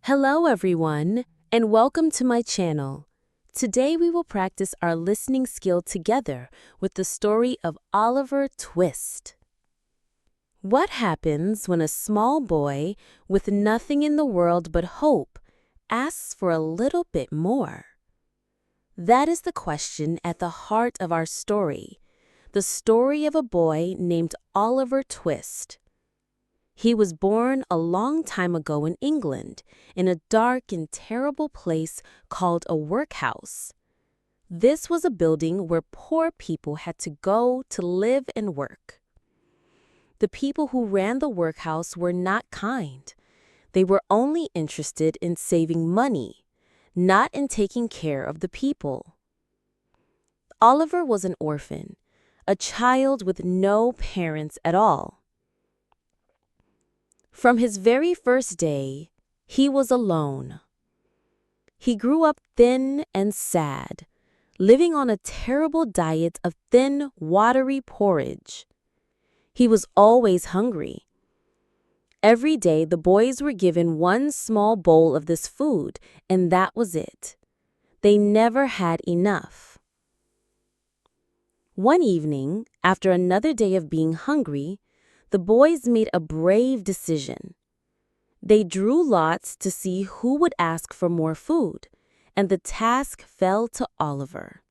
Hello everyone, and welcome to my channel. Today we will practice our listening skill together with the story of Oliver Twist. What happens when a small boy with nothing in the world but hope asks for a little bit more? That is the question at the heart of our story, the story of a boy named Oliver Twist. He was born a long time ago in England, in a dark and terrible place called a workhouse. This was a building where poor people had to go to live and work. The people who ran the workhouse were not kind. They were only interested in saving money, not in taking care of the people. Oliver was an orphan, a child with no parents at all. From his very first day, he was alone. He grew up thin and sad, living on a terrible diet of thin, watery porridge. He was always hungry. Every day, the boys were given one small bowl of this food, and that was it. They never had enough. One evening, after another day of being hungry, the boys made a brave decision. They drew lots to see who would ask for more food, and the task fell to Oliver.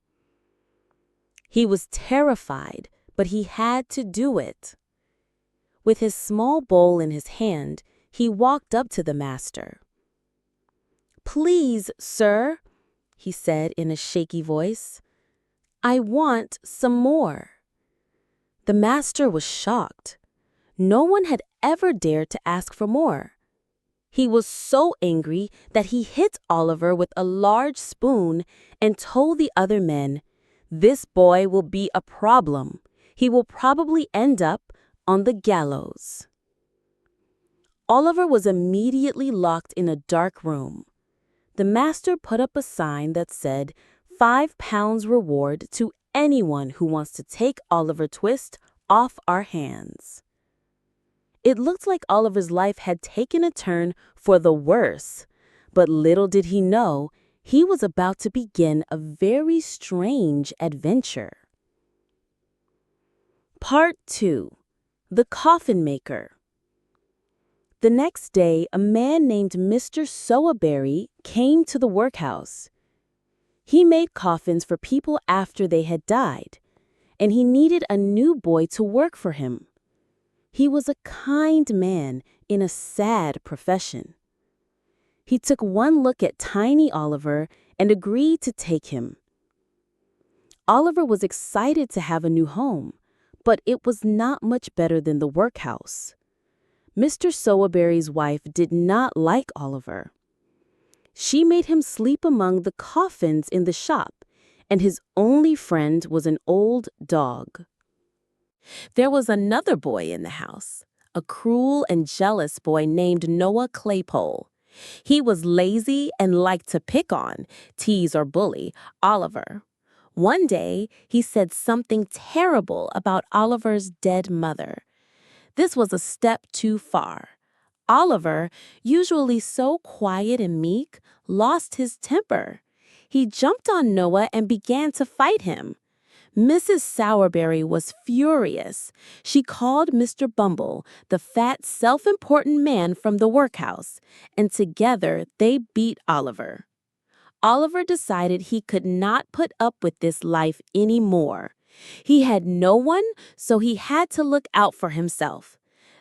He was terrified, but he had to do it. With his small bowl in his hand, he walked up to the master. "Please, sir," he said in a shaky voice, "I want some more." The master was shocked. No one had ever dared to ask for more. He was so angry that he hit Oliver with a large spoon and told the other men, "This boy will be a problem. He will probably end up on the gallows." Oliver was immediately locked in a dark room. The master put up a sign that said, £5 reward to anyone who wants to take Oliver Twist off our hands. It looked like Oliver's life had taken a turn for the worse, but little did he know he was about to begin a very strange adventure. Part 2. The Coffin Maker. The next day, a man named Mr. Sowerberry came to the workhouse. He made coffins for people after they had died, and he needed a new boy to work for him. He was a kind man in a sad profession. He took one look at tiny Oliver and agreed to take him. Oliver was excited to have a new home, but it was not much better than the workhouse. Mr. Sowerberry's wife did not like Oliver. She made him sleep among the coffins in the shop, and his only friend was an old dog. There was another boy in the house, a cruel and jealous boy named Noah Claypole. He was lazy and liked to pick on, tease or bully Oliver. One day, he said something terrible about Oliver's dead mother. This was a step too far. Oliver, usually so quiet and meek, lost his temper. He jumped on Noah and began to fight him. Mrs. Sowerberry was furious. She called Mr. Bumble, the fat, self-important man from the workhouse, and together they beat Oliver. Oliver decided he could not put up with this life anymore. He had no one, so he had to look out for himself.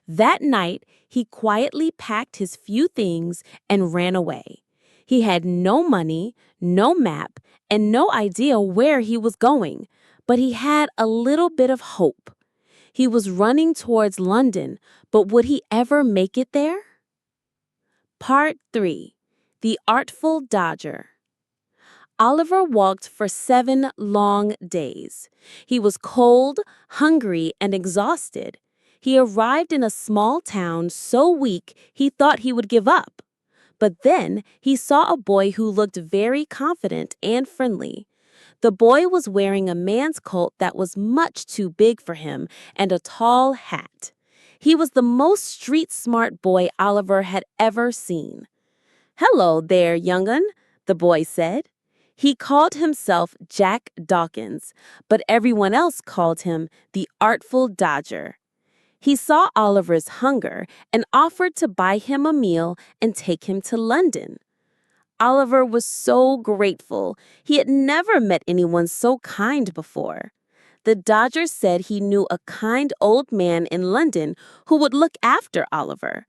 That night, he quietly packed his few things and ran away. He had no money, no map, and no idea where he was going. But he had a little bit of hope. He was running towards London, but would he ever make it there? Part 3. The Artful Dodger. Oliver walked for 7 long days. He was cold, hungry, and exhausted. He arrived in a small town so weak he thought he would give up. But then he saw a boy who looked very confident and friendly. The boy was wearing a man's coat that was much too big for him and a tall hat. He was the most street-smart boy Oliver had ever seen. "Hello there, young'un," the boy said. He called himself Jack Dawkins, but everyone else called him the Artful Dodger. He saw Oliver's hunger and offered to buy him a meal and take him to London. Oliver was so grateful. He had never met anyone so kind before. The Dodger said he knew a kind old man in London who would look after Oliver.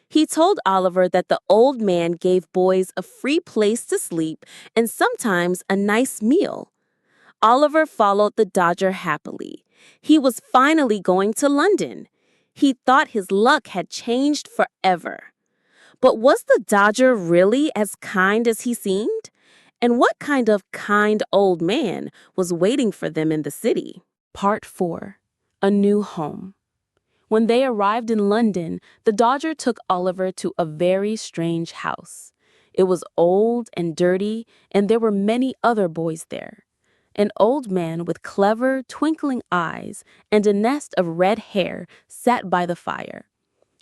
He told Oliver that the old man gave boys a free place to sleep and sometimes a nice meal. Oliver followed the Dodger happily. He was finally going to London. He thought his luck had changed forever. But was the Dodger really as kind as he seemed? And what kind of kind old man was waiting for them in the city? Part 4. A New Home. When they arrived in London, the Dodger took Oliver to a very strange house. It was old and dirty, and there were many other boys there. An old man with clever, twinkling eyes and a nest of red hair sat by the fire.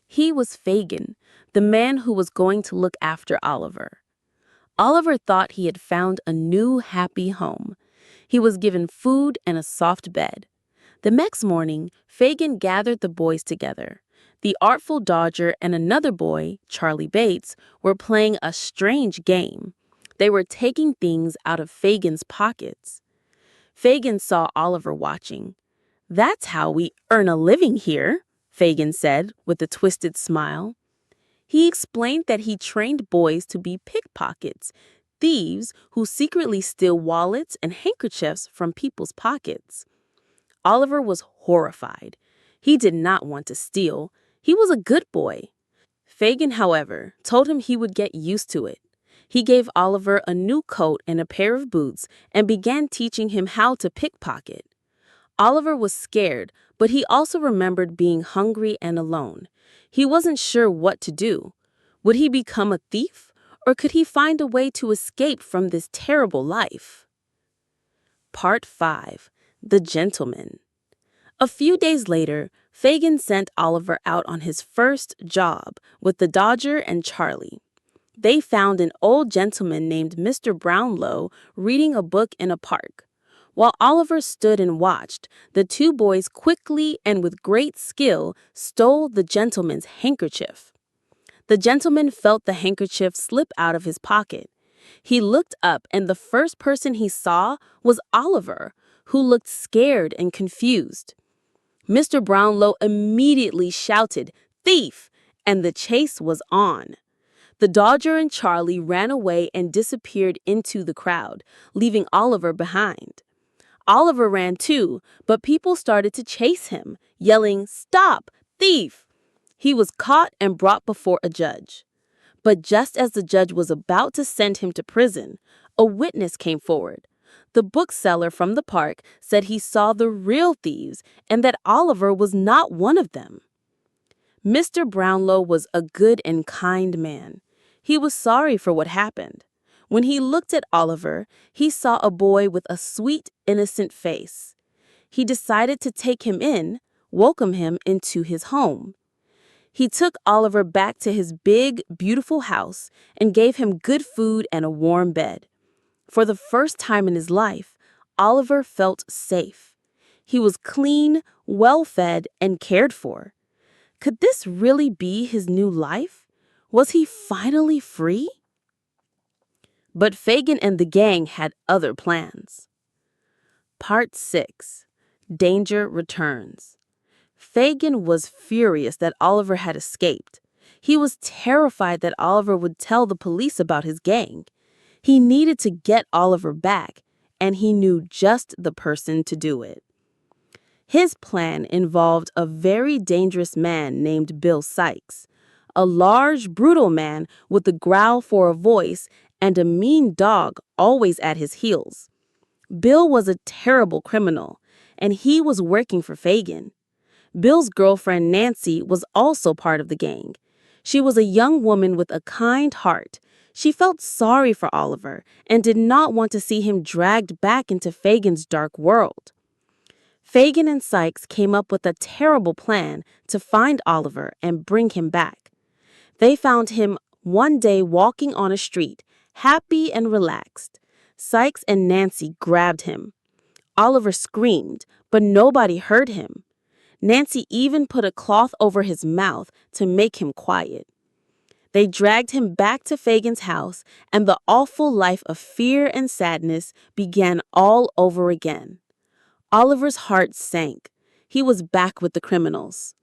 He was Fagin, the man who was going to look after Oliver. Oliver thought he had found a new happy home. He was given food and a soft bed. The next morning, Fagin gathered the boys together. The Artful Dodger and another boy, Charlie Bates, were playing a strange game. They were taking things out of Fagin's pockets. Fagin saw Oliver watching. "That's how we earn a living here," Fagin said with a twisted smile. He explained that he trained boys to be pickpockets, thieves who secretly steal wallets and handkerchiefs from people's pockets. Oliver was horrified. He did not want to steal. He was a good boy. Fagin, however, told him he would get used to it. He gave Oliver a new coat and a pair of boots and began teaching him how to pickpocket. Oliver was scared, but he also remembered being hungry and alone. He wasn't sure what to do. Would he become a thief, or could he find a way to escape from this terrible life? Part 5. The Gentleman. A few days later, Fagin sent Oliver out on his first job with the Dodger and Charlie. They found an old gentleman named Mr. Brownlow reading a book in a park. While Oliver stood and watched, the two boys quickly and with great skill stole the gentleman's handkerchief. The gentleman felt the handkerchief slip out of his pocket. He looked up, and the first person he saw was Oliver, who looked scared and confused. Mr. Brownlow immediately shouted, "Thief!" and the chase was on. The Dodger and Charlie ran away and disappeared into the crowd, leaving Oliver behind. Oliver ran too, but people started to chase him, yelling, "Stop! Thief!" He was caught and brought before a judge. But just as the judge was about to send him to prison, a witness came forward. The bookseller from the park said he saw the real thieves and that Oliver was not one of them. Mr. Brownlow was a good and kind man. He was sorry for what happened. When he looked at Oliver, he saw a boy with a sweet, innocent face. He decided to take him in, welcome him into his home. He took Oliver back to his big, beautiful house and gave him good food and a warm bed. For the first time in his life, Oliver felt safe. He was clean, well-fed, and cared for. Could this really be his new life? Was he finally free? But Fagin and the gang had other plans. Part 6. Danger Returns. Fagin was furious that Oliver had escaped. He was terrified that Oliver would tell the police about his gang. He needed to get Oliver back, and he knew just the person to do it. His plan involved a very dangerous man named Bill Sikes, a large, brutal man with a growl for a voice and a mean dog always at his heels. Bill was a terrible criminal, and he was working for Fagin. Bill's girlfriend Nancy was also part of the gang. She was a young woman with a kind heart. She felt sorry for Oliver and did not want to see him dragged back into Fagin's dark world. Fagin and Sikes came up with a terrible plan to find Oliver and bring him back. They found him One day, walking on a street, happy and relaxed, Sykes and Nancy grabbed him. Oliver screamed, but nobody heard him. Nancy even put a cloth over his mouth to make him quiet. They dragged him back to Fagin's house, and the awful life of fear and sadness began all over again. Oliver's heart sank. He was back with the criminals.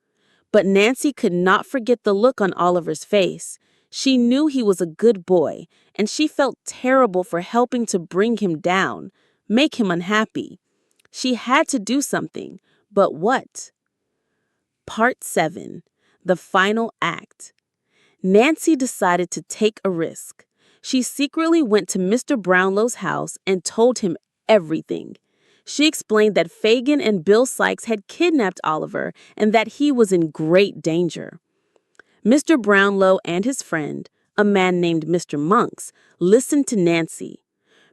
But Nancy could not forget the look on Oliver's face. She knew he was a good boy, and she felt terrible for helping to bring him down, make him unhappy. She had to do something, but what? Part 7. The Final Act. Nancy decided to take a risk. She secretly went to Mr. Brownlow's house and told him everything. She explained that Fagin and Bill Sykes had kidnapped Oliver and that he was in great danger. Mr. Brownlow and his friend, a man named Mr. Monks, listened to Nancy.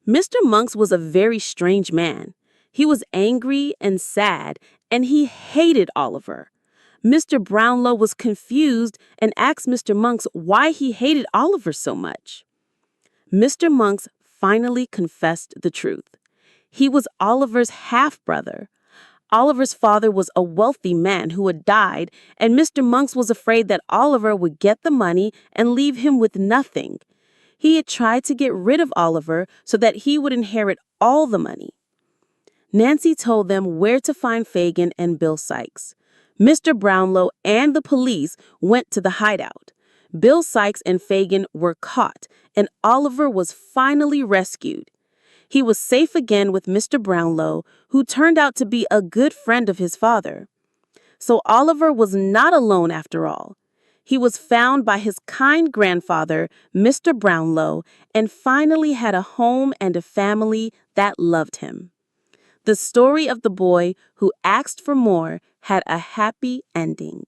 Mr. Monks was a very strange man. He was angry and sad, and he hated Oliver. Mr. Brownlow was confused and asked Mr. Monks why he hated Oliver so much. Mr. Monks finally confessed the truth. He was Oliver's half-brother. Oliver's father was a wealthy man who had died, and Mr. Monks was afraid that Oliver would get the money and leave him with nothing. He had tried to get rid of Oliver so that he would inherit all the money. Nancy told them where to find Fagin and Bill Sykes. Mr. Brownlow and the police went to the hideout. Bill Sykes and Fagin were caught, and Oliver was finally rescued. He was safe again with Mr. Brownlow, who turned out to be a good friend of his father. So Oliver was not alone after all. He was found by his kind grandfather, Mr. Brownlow, and finally had a home and a family that loved him. The story of the boy who asked for more had a happy ending.